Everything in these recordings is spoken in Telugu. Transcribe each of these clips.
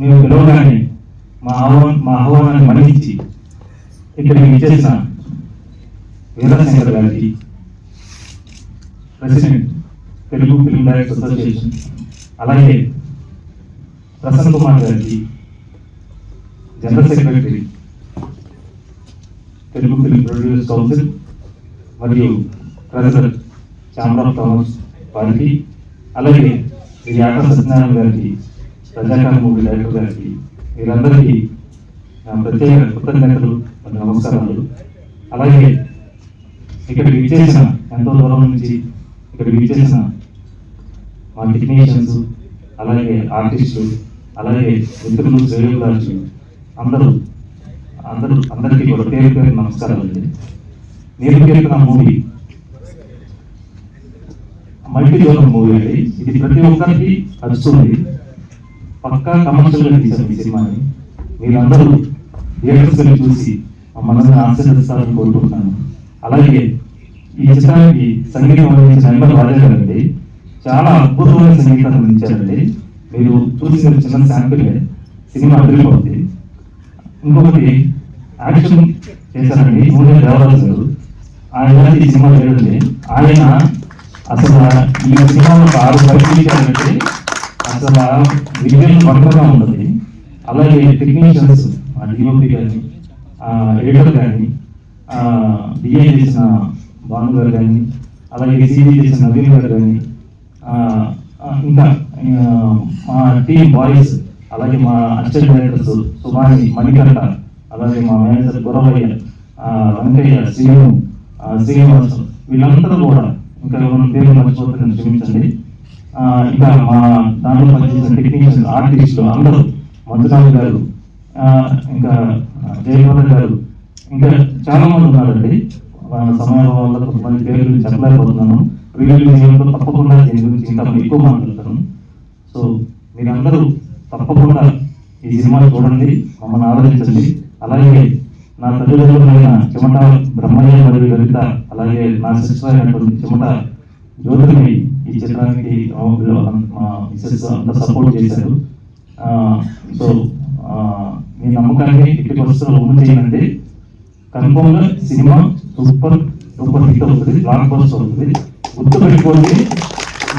మేము పిలవగానే మా ఆహ్వానాన్ని మన్నించి ఇక్కడికి ఇచ్చేసిన వీరశంకర్ గారికి, president Telugu film directors association, అలాగే ప్రసన్న కుమార్ గారికి, general secretary Telugu film producers council మరియు ట్రెజరర్ ఛాంబర్ ఆఫ్ కామర్స్ వారికి, అలాగే యాట సత్యనారాయణ గారికి, ప్రజాకార మూవీ డైరెక్టర్ గారికి, వీరందరికీ ప్రత్యేక కృతజ్ఞతలు మరియు నమస్కారాలు. అలాగే ఇక్కడికి విచ్చేసిన, ఎంతో దూరం నుంచి ఇక్కడికి విచ్చేసిన మా టెక్నీషియన్స్, అలాగే ఆర్టిస్టులు, అలాగే మిత్రులు, శ్రేయోభిలాషులు అందరికీ కూడా పేరు పేరు నమస్కారాలు అండి. నేను పేరుకున్న మూవీ మల్టీ జోనర్ మూవీ అండి. ఇది ప్రతి ఒక్కరికి నచ్చుతుంది. పక్కా కమర్షియల్గా తీశారు ఈ సినిమాని. మీరందరూ థియేటర్స్ వెళ్ళి చూసి మమ్మల్ని ఆశీర్వదిస్తారని కోరుకుంటున్నాను. అలాగే ఈ చిత్రానికి సంగీతం అందించిన ఎంఎల్ రాజా గారండి, చాలా అద్భుతమైన సంగీతాన్ని అందించారండి. మీరు చూసిన చిన్న శాంపిలే, సినిమా అదిరిపోతుంది. ఇంకొకటి యాక్షన్ చేశారండి దేవరాజు గారు. ఆయన ఈ సినిమా లేదండి. ఆయన అసలు ఈ సినిమాలో 6 బయటలు ఇచ్చారంటే అసలు విజయం బండగా ఉన్నది. అలాగే టెక్నీషియన్స్, డిఓపి కానీ, ఎడిటర్ కానీ, డిఏ చేసిన భాను గారు కానీ, అలాగే సిడి చేసిన నవీన్ గారు కానీ, ఇంకా మా టీమ్ బాయ్స్, అలాగే మా అసిస్టెంట్ డైరెక్టర్స్ సుమాని, మణికంఠ, అలాగే మా మేనేజర్ గురవయ్య, వెంకయ్య, శ్రీనివాస్, వీళ్ళందరూ కూడా, ఇంకా ఎవరైనా పేరు మర్చిపోతే క్షమించండి. ఇంకా మా దాంట్లో పనిచేసిన టెక్నీషియన్స్, ఆర్టిస్టులు అందరూ, మంజునాథ్ గారు, ఇంకా జయవర్ధన్ గారు, ఇంకా చాలా మంది ఉన్నారండి. సమయం వల్ల కొంతమంది పేర్లు చెప్పలేకపోతున్నాను. రివ్యూ తప్పకుండా దీని గురించి ఇంకా ఎక్కువ మాట్లాడతాను. సో మీరందరూ తప్పకుండా ఈ సినిమా చూడండి, మమ్మల్ని ఆదరించండి. అలాగే నా తల్లిదండ్రులైన చెమట బ్రహ్మయ్య మరియు లలిత, అలాగే నా సిస్టర్ అయినటువంటి చెమట జ్యోతిని ఈ చిత్రానికి మా మిస్సెస్ అంతా సపోర్ట్ చేశారు. సో మీ నమ్మకాన్ని ఎట్టి పరిస్థితుల్లో ఉమ్ము చేయండి. కన్ఫర్మ్గా సినిమా సూపర్ సూపర్ హిట్ అవుతుంది, బ్లాక్ బస్టర్ అవుతుంది. గుర్తుపెట్టుకోండి,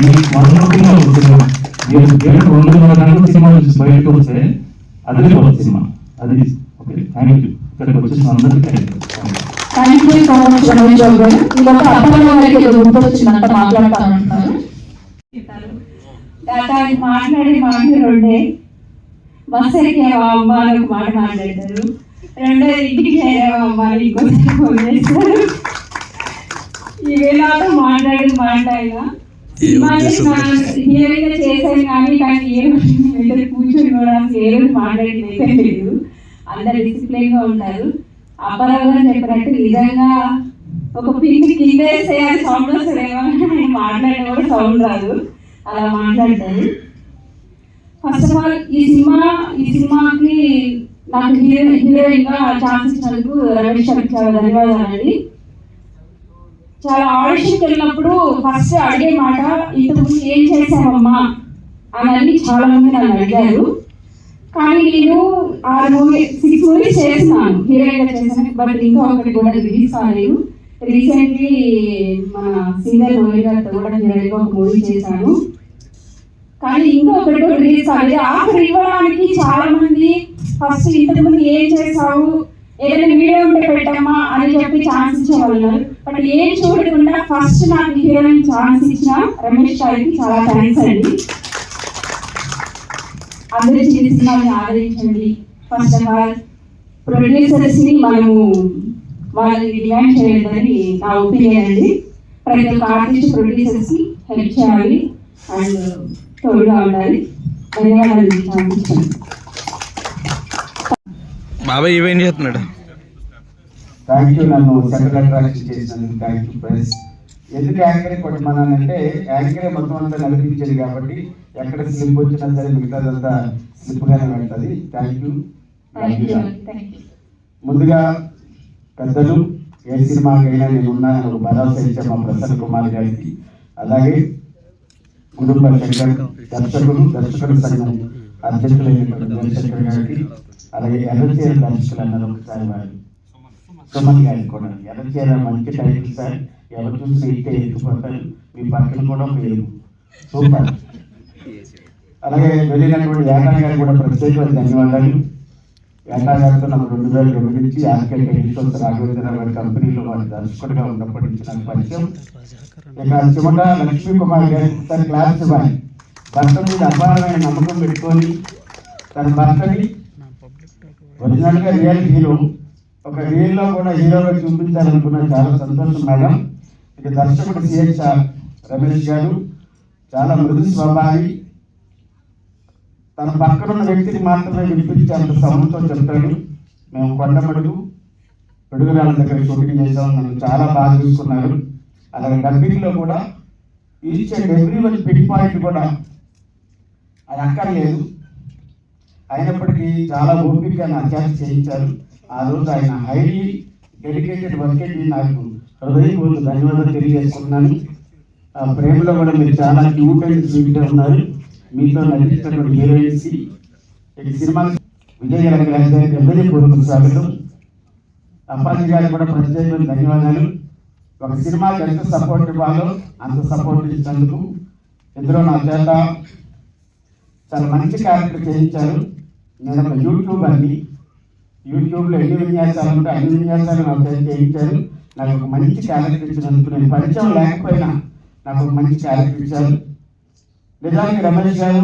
మీరు మనోహరంగా సినిమా, మీరు 2.5 గంటల సినిమా నుంచి బయటకు వస్తే అదిరిపోతుంది సినిమా. అది ఓకే. Thank you. ఇక్కడికి వచ్చేసిన అందరికీ థ్యాంక్ యూ. మాట్లాడే బస్ ఎక్కేవా అమ్మ అని ఒక మాట మాట్లాడతారు. రెండోది ఇంటికి చేరేవా అమ్మ అని ఇంకోసారి ఫోన్ చేస్తారు. ఇవేలాతో మాట్లాడినా హీరోయిన్ చేశాను కానీ ఏ రోజు కూర్చొని కూడా ఏ రోజు మాట్లాడినైతే లేదు. అందరు డిసిప్లిన్ గా ఉంటారు. అపరాధం అని చెప్పినట్టు నిజంగా ఒక పిండి కింద వేసేయాలి సౌండ్ వస్తుందేమో, మాట్లాడిన కూడా సౌండ్ రాదు, అలా మాట్లాడతారు. ఫస్ట్ ఆఫ్ ఆల్ ఈ సినిమాకి నాకు హీరోయిన్ గా ఛాన్స్ ఇచ్చినందుకు రమేష్ గారికి చాలా ధన్యవాదాలండి. చాలా ఆడిషన్కి వెళ్ళినప్పుడు ఫస్ట్ అడిగే మాట, ఇంతకుముందు ఏం చేశావమ్మా అని చాలా మంది నన్ను అడిగారు. కానీ నేను 6 మూవీస్ చేస్తున్నాను, హీరోయిన్ గా చేశాను. బట్ ఇంకా ఒకటి కూడా రిలీజ్ కాలేదు. రీసెంట్లీ మన సింగర్ రోహిత్ గారితో కూడా హీరోయిన్ గా ఒక మూవీ చేశాను. కానీ ఇంకొకటి కూడా రిలీజ్ కాలేదు. ఆఫర్ ఇవ్వడానికి చాలా మంది ఫస్ట్ ఇంతకుముందు ఏం చేసావు, ఏదైనా వీడియో ఉంటే పెట్టమ్మా అని చెప్పి ఛాన్స్ ఇచ్చేవాళ్ళు. బట్ ఏం చూడకుండా ఫస్ట్ నాకు హీరోయిన్ ఛాన్స్ ఇచ్చిన రమేష్ గారికి చాలా థ్యాంక్స్ అండి. అందరూ చిన్న సినిమాని ఆదరించండి. ఫస్ట్ ఆఫ్ ఆల్ ప్రొడ్యూసర్స్ ని మనము వాళ్ళని డిమాండ్ చేయలేదని నా ఒపీనియన్ అండి. ప్రతి ఒక్క ఆర్టిస్ట్ ప్రొడ్యూసర్స్ కి హెల్ప్ చేయాలి అండ్ తోడుగా ఉండాలి. ధన్యవాదాలు. బాబాయ్ ఈవెంట్ చేస్తున్నాడు. థ్యాంక్ యూ, నన్ను సెంట్రల్ అట్రాక్షన్ చేసినందుకు థ్యాంక్ యూ ఫ్రెండ్స్. ఎందుకు యాంకరే కొట్టమన్నానంటే యాంకరే మొత్తం అంతా నడిపించేది కాబట్టి ఎక్కడ స్లిప్ వచ్చినా సరే మిగతాదంతా స్లిప్గానే పెడుతుంది. Thank you. ముందుగా పెద్దలు, ఏ సినిమాకైనా నేను ఉన్నానని ఒక భరోసా ఇచ్చే మా ప్రసన్న కుమార్ గారికి, అలాగే కుటుంబ శంకర్, దర్శకుడు సంఘం అధ్యక్షులైనటువంటి చంద్రశేఖర్ గారికి, అలాగే ఎర్రచీర దర్శకులు అన్నారు ఒకసారి వారు సుమన్ గారికి కూడా. ఎర్రచీర మంచి టైటిల్ సార్, ఎవరు చూసి ఇట్టే ఎత్తుకుంటారు, మీ పక్కన కూడా పేరు సూపర్. అలాగే వెళ్ళినటువంటి ఏకా గారు కూడా ప్రత్యేకమైన ధన్యవాదాలు. ఏకా గారితో నాకు 2002 నుంచి ఆర్కే టెలివిజన్ రాఘవేంద్రరావు గారి కంపెనీలో వారి దర్శకుడిగా ఉన్నప్పటి నుంచి నాకు పరిచయం. ఇక చిమట లక్ష్మీ కుమార్ గారి తన క్లాస్ ఇవ్వాలి, భర్త మీద అపారమైన నమ్మకం పెట్టుకొని తన భర్తని ఒరిజినల్ గా రియల్ హీరో, ఒక రియల్ లో కూడా హీరోగా చూపించాలనుకున్న చాలా సంతోషం మేడం. ఇక దర్శకుడు సిహెచ్ఆర్ రమేష్ గారు చాలా మృదు స్వభావి, తన పక్కనున్న వ్యక్తిని మాత్రమే వినిపించి అంత సౌండ్తో చెప్తాడు. మేము కొండమడుగు పిడుగురాళ్ళ దగ్గర షూటింగ్ చేసాం, నన్ను చాలా బాగా చూసుకున్నారు. అలాగే డబ్బింగ్ లో కూడా each and every one pin point కూడా అది అక్కర్లేదు, అయినప్పటికీ చాలా ఓపికగా నా చేత చేయించారు. ఆ రోజు ఆయన హైలీ డెడికేటెడ్ వర్కేకి నాకు హృదయపూర్వక ధన్యవాదాలు తెలియజేసుకుంటున్నాను. ఆ ప్రేమలో కూడా మీరు చాలా క్యూట్ అండ్ స్వీట్గా ఉన్నారు. మీతో నటించినటువంటి హీరోయిన్స్ ఈ సినిమా విజయ్ గారికి హృదయపూర్వక స్వాగతం. అప్పాజీ గారికి కూడా ప్రత్యేకమైన ధన్యవాదాలు. ఒక సినిమాకి ఎంత సపోర్ట్ ఇవ్వాలో అంత సపోర్ట్ ఇచ్చినందుకు. ఇందులో నా చేత చాలా మంచి క్యారెక్టర్ చేయించారు. నేను ఒక యూట్యూబర్ని, యూట్యూబ్లో ఎన్ని విన్యాసాలు ఉంటే అన్ని విన్యాసాలు నా చేత చేయించారు. నాకు ఒక మంచి క్యారెక్టర్ ఇచ్చినందుకు, నేను పరిచయం లేకపోయినా నాకు ఒక మంచి క్యారెక్టర్ ఇచ్చారు. నిజానికి రమేష్ గారు,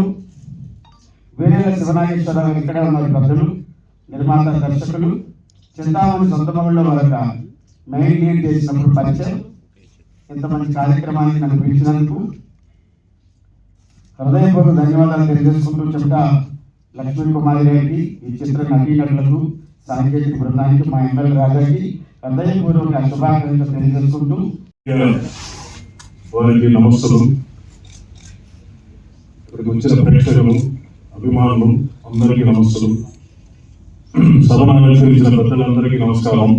వేరేల శివనాగేశ్వరరావు ఇక్కడే ఉన్నారు పెద్దలు, నిర్మాత దర్శకులు. చింతామణి సొంతమూళ్ళలో వాళ్ళ మెయిన్ లీడ్ చేసినప్పుడు పరిచయం. ఇంతమంది కార్యక్రమానికి నన్ను పిలిచినందుకు హృదయపూర్వక ధన్యవాదాలు తెలియజేసుకుంటూ చెప్తా లక్ష్మీ కుమారి గారికి, ఈ చిత్ర నటీనటులకు, సాంకేతిక బృందానికి, మా ఎమ్మెల్యే రాజాకి హృదయపూర్వక శుభాకాంక్షలు తెలియజేసుకుంటూ వారికి నమస్సులు. ఇక్కడికి వచ్చిన ప్రేక్షకులు, అభిమానులు అందరికీ నమస్సులు. సభను అలంకరించిన పెద్దలందరికీ నమస్కారం.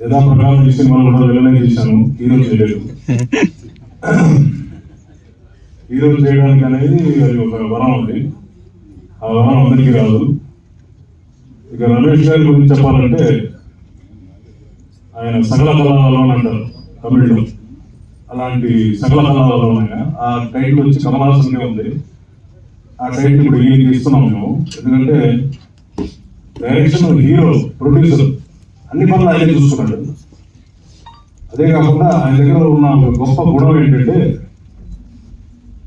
యథాప్రకారం ఈ సినిమాలు కూడా వెళ్ళనే చేశాను, హీరో చేయలేదు. హీరో చేయడానికి అనేది అది ఒక వరం ఉంది, ఆ వరం అందరికీ రాదు. ఇక రమేష్ గారి గురించి చెప్పాలంటే ఆయన సకల కళాలలో అంటారు తమిళ్లో, అలాంటి సకల కళాలలో ఆ టైటిల్ వచ్చి కమలాసన్నే ఉంది. ఆ టైటిల్ ఇప్పుడు ఈయనకి ఇస్తున్నాం మేము, ఎందుకంటే డైరెక్షన్, హీరో, ప్రొడ్యూసర్ అన్ని పనులు ఆయనే చూసుకున్నాడు. అదే కాకుండా ఆయన దగ్గర ఉన్న గొప్ప గుణం ఏంటంటే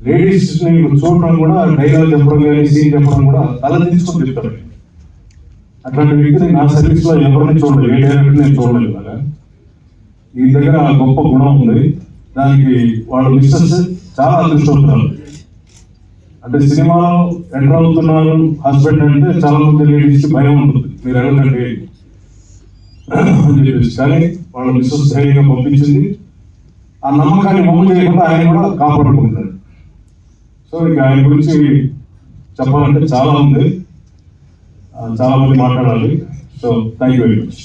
లేడీస్ ని చూడడం కూడా, డైలాగ్ చెప్పడం కానీ సీన్ చెప్పడం కూడా తల తీసుకొని చెప్తాడు. అట్లాంటి వ్యక్తిని నా సర్వీస్ లో ఎవరిని చూడలేదు, ఏ డైరెక్టర్ నేను చూడలేదు. కదా ఈ దగ్గర గొప్ప గుణం ఉంది. దానికి వాళ్ళ మిస్సెస్ చాలా అదృష్టవంతురాలు. అంటే సినిమాలో ఎంటర్ అవుతున్నారు హస్బెండ్ అంటే చాలా మంది లేడీస్ భయం ఉంటుంది, మీరు ఎవరికంటే అని చెప్పేసి. కానీ వాళ్ళ మిస్సెస్ ధైర్యంగా పంపించింది. ఆ నమ్మకాన్ని మొమ్మ చేయకుండా ఆయన కూడా కాపాడుకుంటున్నాడు. సో ఇక ఆయన గురించి చెప్పాలంటే చాలా ఉంది, చాలా మంది మాట్లాడాలి. So thank you very much.